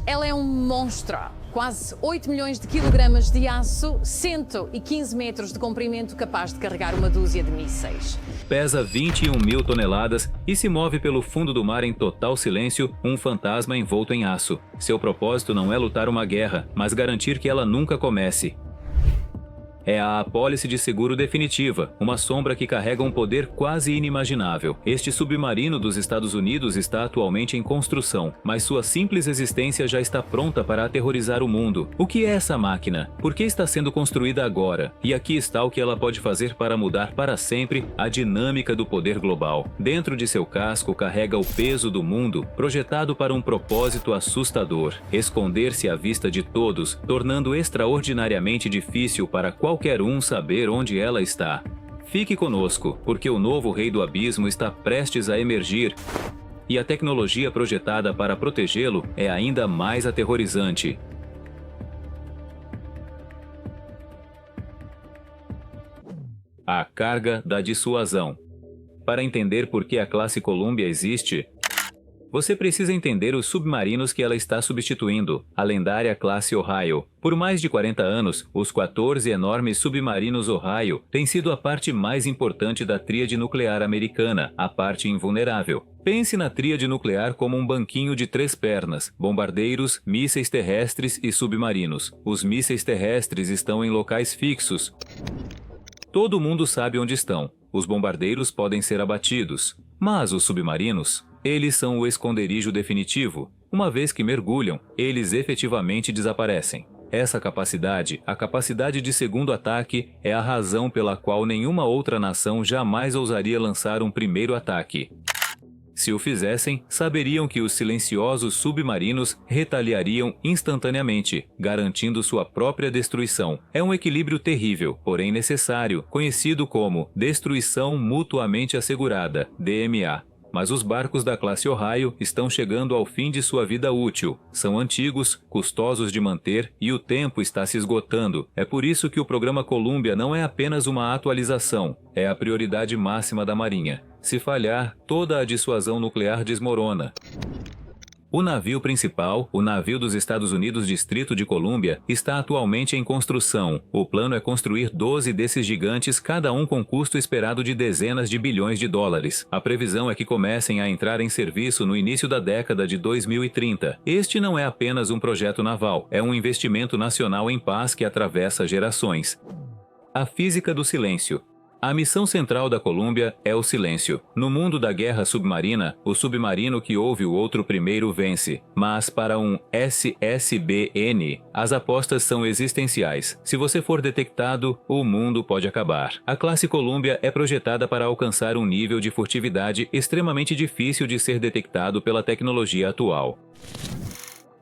ela é um monstro. Quase 8 milhões de quilogramas de aço, 115 metros de comprimento, capaz de carregar uma dúzia de mísseis. Pesa 21 mil toneladas e se move pelo fundo do mar em total silêncio, um fantasma envolto em aço. Seu propósito não é lutar uma guerra, mas garantir que ela nunca comece. É a apólice de seguro definitiva, uma sombra que carrega um poder quase inimaginável. Este submarino dos Estados Unidos está atualmente em construção, mas sua simples existência já está pronta para aterrorizar o mundo. O que é essa máquina? Por que está sendo construída agora? E aqui está o que ela pode fazer para mudar para sempre a dinâmica do poder global. Dentro de seu casco carrega o peso do mundo, projetado para um propósito assustador: esconder-se à vista de todos, tornando extraordinariamente difícil para qualquer um saber onde ela está. Fique conosco, porque o novo Rei do Abismo está prestes a emergir e a tecnologia projetada para protegê-lo é ainda mais aterrorizante. A carga da dissuasão. Para entender por que a classe Columbia existe, você precisa entender os submarinos que ela está substituindo, a lendária classe Ohio. Por mais de 40 anos, os 14 enormes submarinos Ohio têm sido a parte mais importante da tríade nuclear americana, a parte invulnerável. Pense na tríade nuclear como um banquinho de 3 pernas: bombardeiros, mísseis terrestres e submarinos. Os mísseis terrestres estão em locais fixos. Todo mundo sabe onde estão. Os bombardeiros podem ser abatidos. Mas os submarinos? Eles são o esconderijo definitivo. Uma vez que mergulham, eles efetivamente desaparecem. Essa capacidade, a capacidade de segundo ataque, é a razão pela qual nenhuma outra nação jamais ousaria lançar um primeiro ataque. Se o fizessem, saberiam que os silenciosos submarinos retaliariam instantaneamente, garantindo sua própria destruição. É um equilíbrio terrível, porém necessário, conhecido como Destruição Mutuamente Assegurada, DMA. Mas os barcos da classe Ohio estão chegando ao fim de sua vida útil. São antigos, custosos de manter e o tempo está se esgotando. É por isso que o programa Columbia não é apenas uma atualização, é a prioridade máxima da Marinha. Se falhar, toda a dissuasão nuclear desmorona. O navio principal, o navio dos Estados Unidos Distrito de Colômbia, está atualmente em construção. O plano é construir 12 desses gigantes, cada um com custo esperado de dezenas de bilhões de dólares. A previsão é que comecem a entrar em serviço no início da década de 2030. Este não é apenas um projeto naval, é um investimento nacional em paz que atravessa gerações. A física do silêncio. A missão central da Columbia é o silêncio. No mundo da guerra submarina, o submarino que ouve o outro primeiro vence. Mas para um SSBN, as apostas são existenciais. Se você for detectado, o mundo pode acabar. A classe Columbia é projetada para alcançar um nível de furtividade extremamente difícil de ser detectado pela tecnologia atual.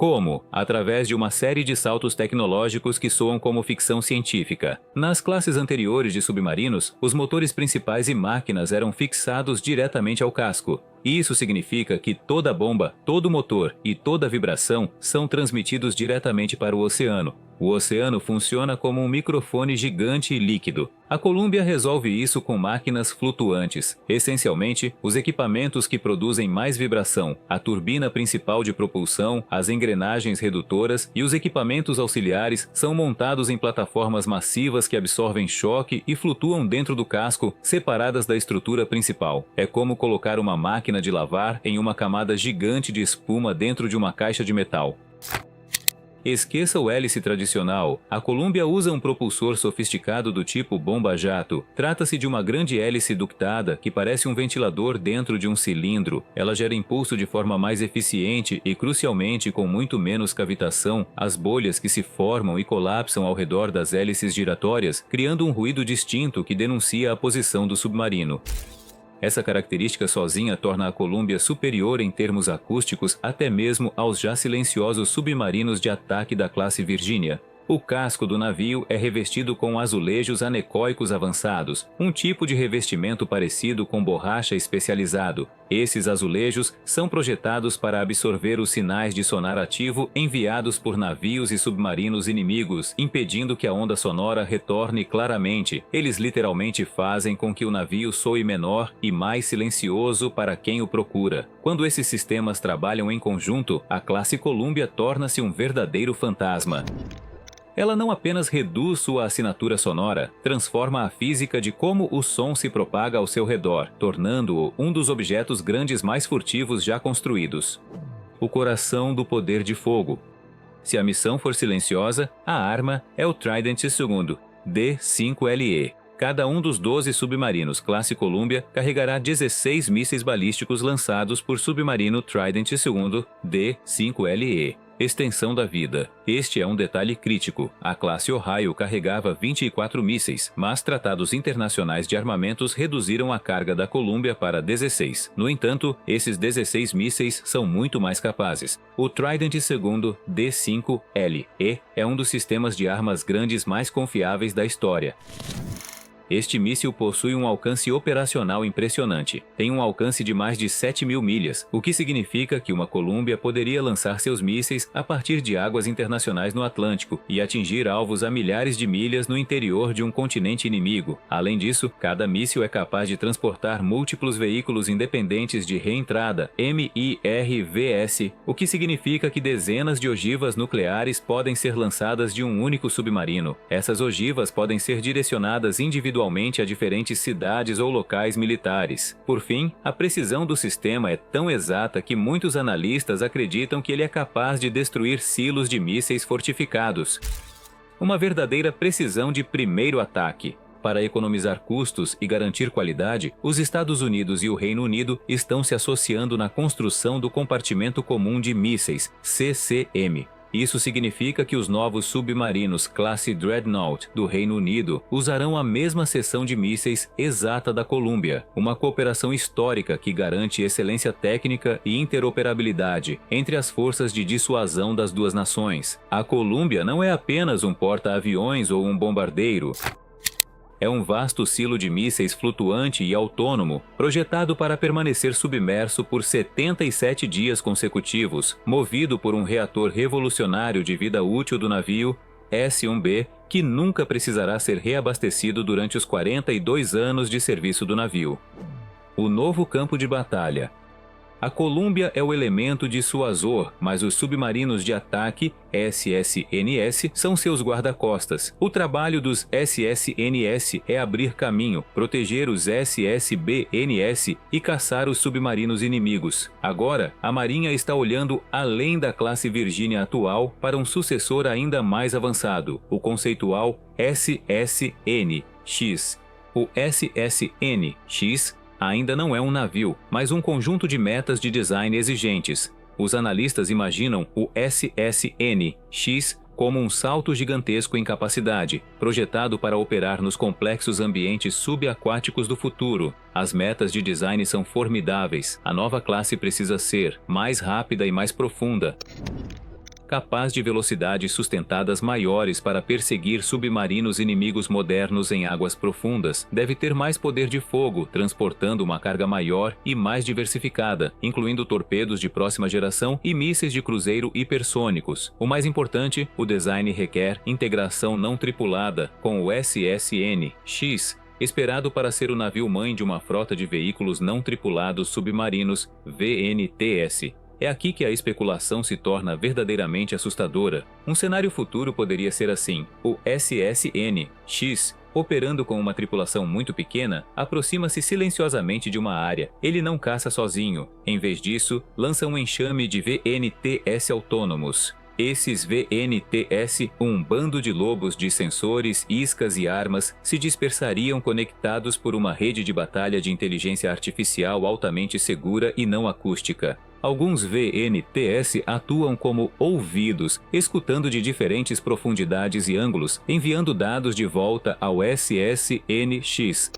Como? Através de uma série de saltos tecnológicos que soam como ficção científica. Nas classes anteriores de submarinos, os motores principais e máquinas eram fixados diretamente ao casco. Isso significa que toda bomba, todo motor e toda vibração são transmitidos diretamente para o oceano. O oceano funciona como um microfone gigante e líquido. A Columbia resolve isso com máquinas flutuantes. Essencialmente, os equipamentos que produzem mais vibração, a turbina principal de propulsão, as engrenagens redutoras e os equipamentos auxiliares são montados em plataformas massivas que absorvem choque e flutuam dentro do casco, separadas da estrutura principal. É como colocar uma máquina de lavar em uma camada gigante de espuma dentro de uma caixa de metal. Esqueça o hélice tradicional. A Columbia usa um propulsor sofisticado do tipo bomba-jato. Trata-se de uma grande hélice ductada que parece um ventilador dentro de um cilindro. Ela gera impulso de forma mais eficiente e, crucialmente, com muito menos cavitação. As bolhas que se formam e colapsam ao redor das hélices giratórias, criando um ruído distinto que denuncia a posição do submarino. Essa característica sozinha torna a Columbia superior em termos acústicos até mesmo aos já silenciosos submarinos de ataque da classe Virginia. O casco do navio é revestido com azulejos anecoicos avançados, um tipo de revestimento parecido com borracha especializado. Esses azulejos são projetados para absorver os sinais de sonar ativo enviados por navios e submarinos inimigos, impedindo que a onda sonora retorne claramente. Eles literalmente fazem com que o navio soe menor e mais silencioso para quem o procura. Quando esses sistemas trabalham em conjunto, a classe Columbia torna-se um verdadeiro fantasma. Ela não apenas reduz sua assinatura sonora, transforma a física de como o som se propaga ao seu redor, tornando-o um dos objetos grandes mais furtivos já construídos. O coração do poder de fogo. Se a missão for silenciosa, a arma é o Trident II, D5LE. Cada um dos 12 submarinos classe Columbia carregará 16 mísseis balísticos lançados por submarino Trident II, D5LE. Extensão da vida. Este é um detalhe crítico. A classe Ohio carregava 24 mísseis, mas tratados internacionais de armamentos reduziram a carga da Columbia para 16. No entanto, esses 16 mísseis são muito mais capazes. O Trident II D5LE é um dos sistemas de armas grandes mais confiáveis da história. Este míssil possui um alcance operacional impressionante. Tem um alcance de mais de 7.000 milhas, o que significa que uma Columbia poderia lançar seus mísseis a partir de águas internacionais no Atlântico e atingir alvos a milhares de milhas no interior de um continente inimigo. Além disso, cada míssil é capaz de transportar múltiplos veículos independentes de reentrada, MIRVs, o que significa que dezenas de ogivas nucleares podem ser lançadas de um único submarino. Essas ogivas podem ser direcionadas individualmente a diferentes cidades ou locais militares. Por fim, a precisão do sistema é tão exata que muitos analistas acreditam que ele é capaz de destruir silos de mísseis fortificados. Uma verdadeira precisão de primeiro ataque. Para economizar custos e garantir qualidade, os Estados Unidos e o Reino Unido estão se associando na construção do Compartimento Comum de Mísseis, CCM. Isso significa que os novos submarinos classe Dreadnought do Reino Unido usarão a mesma seção de mísseis exata da Columbia, uma cooperação histórica que garante excelência técnica e interoperabilidade entre as forças de dissuasão das duas nações. A Columbia não é apenas um porta-aviões ou um bombardeiro. É um vasto silo de mísseis flutuante e autônomo, projetado para permanecer submerso por 77 dias consecutivos, movido por um reator revolucionário de vida útil do navio, S-1B, que nunca precisará ser reabastecido durante os 42 anos de serviço do navio. O novo campo de batalha. A Columbia é o elemento dissuasor, mas os submarinos de ataque, SSNS, são seus guarda-costas. O trabalho dos SSNS é abrir caminho, proteger os SSBNS e caçar os submarinos inimigos. Agora, a Marinha está olhando além da classe Virginia atual para um sucessor ainda mais avançado, o conceitual SSN-X. O SSN-X ainda não é um navio, mas um conjunto de metas de design exigentes. Os analistas imaginam o SSN-X como um salto gigantesco em capacidade, projetado para operar nos complexos ambientes subaquáticos do futuro. As metas de design são formidáveis. A nova classe precisa ser mais rápida e mais profunda, capaz de velocidades sustentadas maiores para perseguir submarinos inimigos modernos em águas profundas, deve ter mais poder de fogo, transportando uma carga maior e mais diversificada, incluindo torpedos de próxima geração e mísseis de cruzeiro hipersônicos. O mais importante, o design requer integração não tripulada com o SSN-X, esperado para ser o navio-mãe de uma frota de veículos não tripulados submarinos, VNTS. É aqui que a especulação se torna verdadeiramente assustadora. Um cenário futuro poderia ser assim: o SSN-X, operando com uma tripulação muito pequena, aproxima-se silenciosamente de uma área. Ele não caça sozinho. Em vez disso, lança um enxame de VNTS autônomos. Esses VNTS, um bando de lobos de sensores, iscas e armas, se dispersariam conectados por uma rede de batalha de inteligência artificial altamente segura e não acústica. Alguns VNTS atuam como ouvidos, escutando de diferentes profundidades e ângulos, enviando dados de volta ao SSN-X.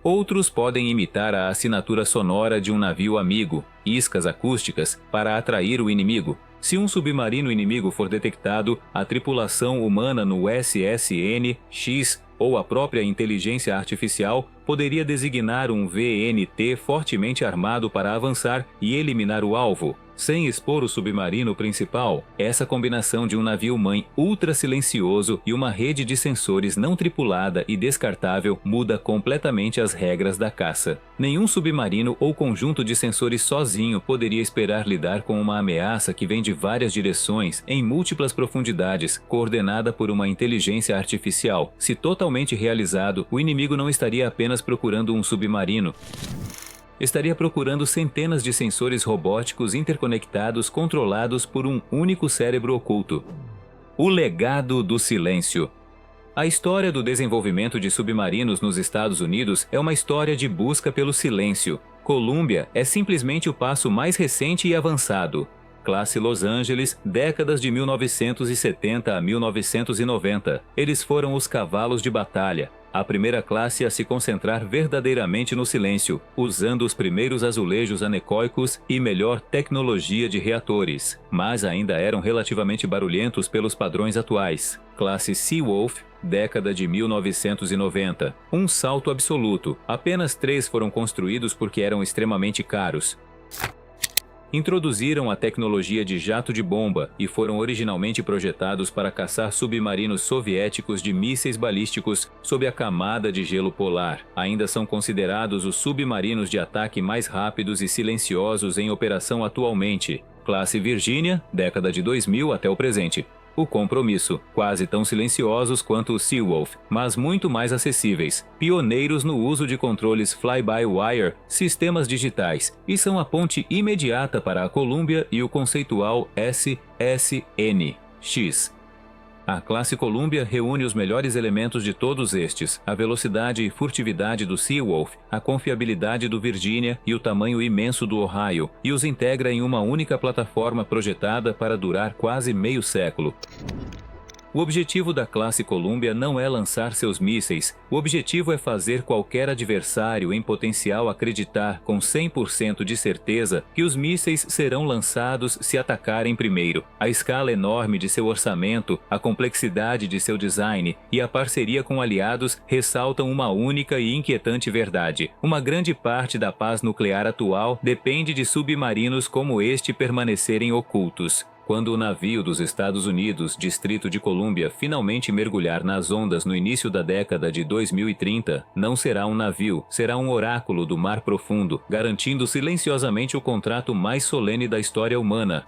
Outros podem imitar a assinatura sonora de um navio amigo, iscas acústicas, para atrair o inimigo. Se um submarino inimigo for detectado, a tripulação humana no SSN-X ou a própria inteligência artificial poderia designar um VNT fortemente armado para avançar e eliminar o alvo, sem expor o submarino principal. Essa combinação de um navio-mãe ultra-silencioso e uma rede de sensores não tripulada e descartável muda completamente as regras da caça. Nenhum submarino ou conjunto de sensores sozinho poderia esperar lidar com uma ameaça que vem de várias direções, em múltiplas profundidades, coordenada por uma inteligência artificial. Se totalmente realizado, o inimigo não estaria apenas procurando um submarino. Estaria procurando centenas de sensores robóticos interconectados controlados por um único cérebro oculto. O legado do silêncio. A história do desenvolvimento de submarinos nos Estados Unidos é uma história de busca pelo silêncio. Columbia é simplesmente o passo mais recente e avançado. Classe Los Angeles, décadas de 1970 a 1990. Eles foram os cavalos de batalha. A primeira classe a se concentrar verdadeiramente no silêncio, usando os primeiros azulejos anecoicos e melhor tecnologia de reatores, mas ainda eram relativamente barulhentos pelos padrões atuais. Classe Seawolf, década de 1990. Um salto absoluto. Apenas 3 foram construídos porque eram extremamente caros. Introduziram a tecnologia de jato de bomba e foram originalmente projetados para caçar submarinos soviéticos de mísseis balísticos sob a camada de gelo polar. Ainda são considerados os submarinos de ataque mais rápidos e silenciosos em operação atualmente. Classe Virginia, década de 2000 até o presente. O Compromisso, quase tão silenciosos quanto o Seawolf, mas muito mais acessíveis, pioneiros no uso de controles fly-by-wire, sistemas digitais, e são a ponte imediata para a Columbia e o conceitual SSN-X. A classe Columbia reúne os melhores elementos de todos estes, a velocidade e furtividade do Seawolf, a confiabilidade do Virginia e o tamanho imenso do Ohio, e os integra em uma única plataforma projetada para durar quase meio século. O objetivo da classe Columbia não é lançar seus mísseis, o objetivo é fazer qualquer adversário em potencial acreditar com 100% de certeza que os mísseis serão lançados se atacarem primeiro. A escala enorme de seu orçamento, a complexidade de seu design e a parceria com aliados ressaltam uma única e inquietante verdade. Uma grande parte da paz nuclear atual depende de submarinos como este permanecerem ocultos. Quando o navio dos Estados Unidos, Distrito de Colômbia, finalmente mergulhar nas ondas no início da década de 2030, não será um navio, será um oráculo do mar profundo, garantindo silenciosamente o contrato mais solene da história humana.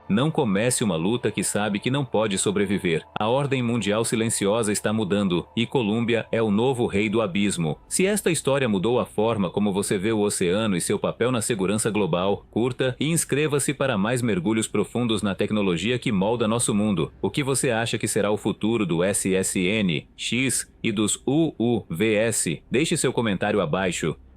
Não comece uma luta que sabe que não pode sobreviver. A ordem mundial silenciosa está mudando, e Columbia é o novo rei do abismo. Se esta história mudou a forma como você vê o oceano e seu papel na segurança global, curta e inscreva-se para mais mergulhos profundos na tecnologia que molda nosso mundo. O que você acha que será o futuro do SSN, X e dos UUVS? Deixe seu comentário abaixo.